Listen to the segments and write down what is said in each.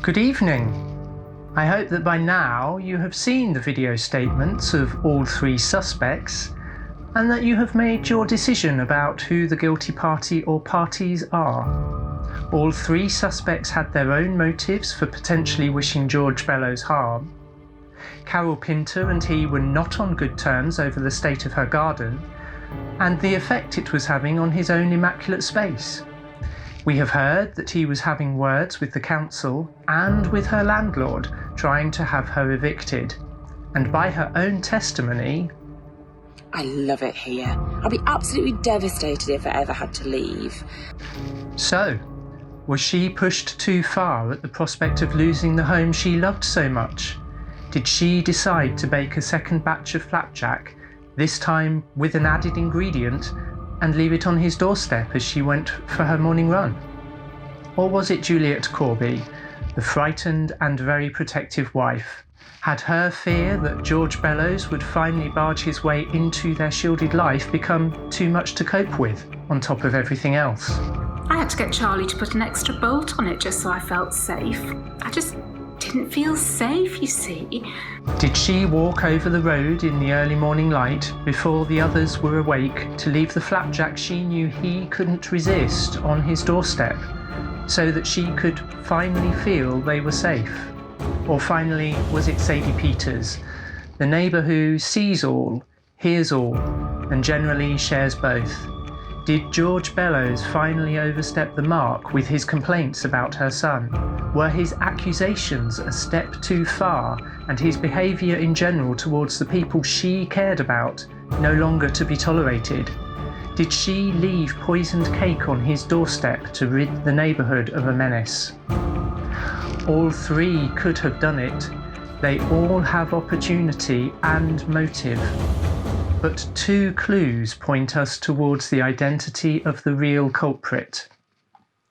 Good evening. I hope that by now you have seen the video statements of all three suspects and that you have made your decision about who the guilty party or parties are. All three suspects had their own motives for potentially wishing George Bellows harm. Carol Pinter and he were not on good terms over the state of her garden and the effect it was having on his own immaculate space. We have heard that he was having words with the council and with her landlord, trying to have her evicted. And by her own testimony, I love it here. I'll be absolutely devastated if I ever had to leave. So, was she pushed too far at the prospect of losing the home she loved so much? Did she decide to bake a second batch of flapjack, this time with an added ingredient, and leave it on his doorstep as she went for her morning run? Or was it Juliet Corby, the frightened and very protective wife? Had her fear that George Bellows would finally barge his way into their shielded life become too much to cope with, on top of everything else? I had to get Charlie to put an extra bolt on it just so I felt safe. I just didn't feel safe, you see. Did she walk over the road in the early morning light before the others were awake to leave the flapjack she knew he couldn't resist on his doorstep so that she could finally feel they were safe? Or finally, was it Sadie Peters, the neighbour who sees all, hears all, and generally shares both? Did George Bellows finally overstep the mark with his complaints about her son? Were his accusations a step too far, and his behaviour in general towards the people she cared about no longer to be tolerated? Did she leave poisoned cake on his doorstep to rid the neighbourhood of a menace? All three could have done it. They all have opportunity and motive. But two clues point us towards the identity of the real culprit.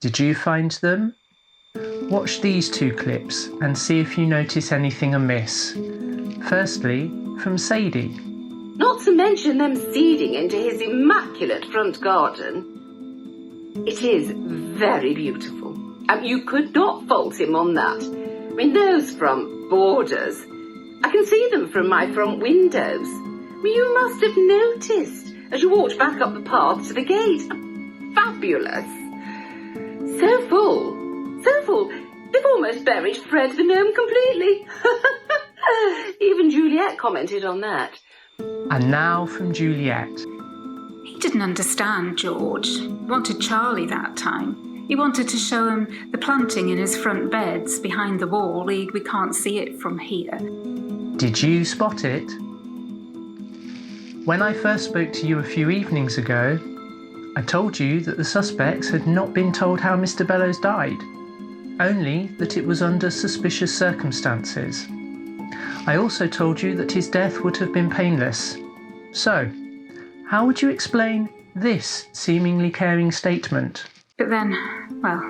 Did you find them? Watch these two clips and see if you notice anything amiss. Firstly, from Sadie. Not to mention them seeding into his immaculate front garden. It is very beautiful. You could not fault him on that. I mean, those front borders, I can see them from my front windows. You must have noticed as you walked back up the path to the gate. Fabulous. So full, they've almost buried Fred the gnome completely. Even Juliet commented on that. And now from Juliet. He didn't understand George. He wanted Charlie that time. He wanted to show him the planting in his front beds behind the wall. We can't see it from here. Did you spot it? When I first spoke to you a few evenings ago, I told you that the suspects had not been told how Mr. Bellows died, only that it was under suspicious circumstances. I also told you that his death would have been painless. So, how would you explain this seemingly caring statement? But then, well,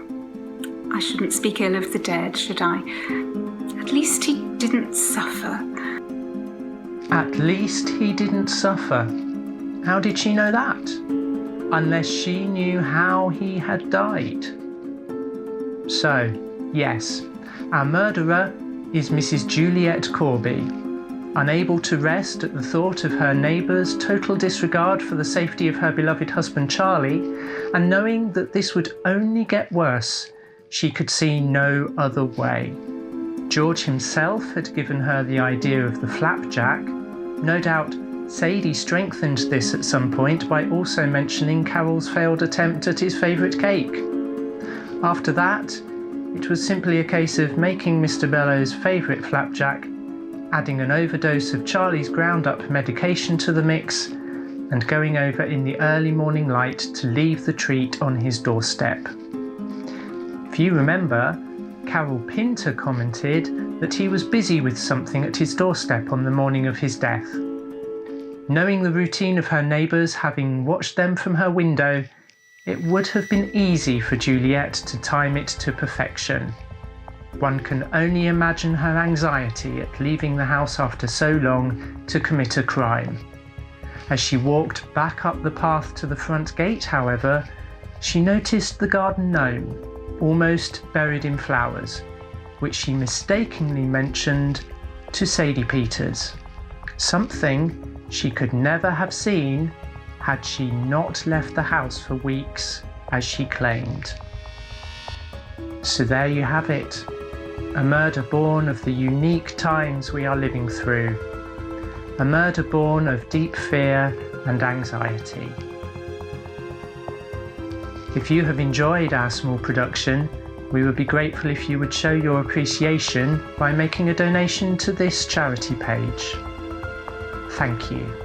I shouldn't speak ill of the dead, should I? At least he didn't suffer. At least he didn't suffer. How did she know that? Unless she knew how he had died. So, yes, our murderer is Mrs. Juliet Corby, unable to rest at the thought of her neighbour's total disregard for the safety of her beloved husband Charlie, and knowing that this would only get worse, she could see no other way. George himself had given her the idea of the flapjack. No doubt Sadie strengthened this at some point by also mentioning Carol's failed attempt at his favourite cake. After that, it was simply a case of making Mr. Bellows' favourite flapjack, adding an overdose of Charlie's ground-up medication to the mix, and going over in the early morning light to leave the treat on his doorstep. If you remember, Carol Pinter commented that he was busy with something at his doorstep on the morning of his death. Knowing the routine of her neighbours, having watched them from her window, it would have been easy for Juliet to time it to perfection. One can only imagine her anxiety at leaving the house after so long to commit a crime. As she walked back up the path to the front gate, however, she noticed the garden gnome, almost buried in flowers, which she mistakenly mentioned to Sadie Peters, something she could never have seen had she not left the house for weeks, as she claimed. So there you have it, a murder born of the unique times we are living through, a murder born of deep fear and anxiety. If you have enjoyed our small production, we would be grateful if you would show your appreciation by making a donation to this charity page. Thank you.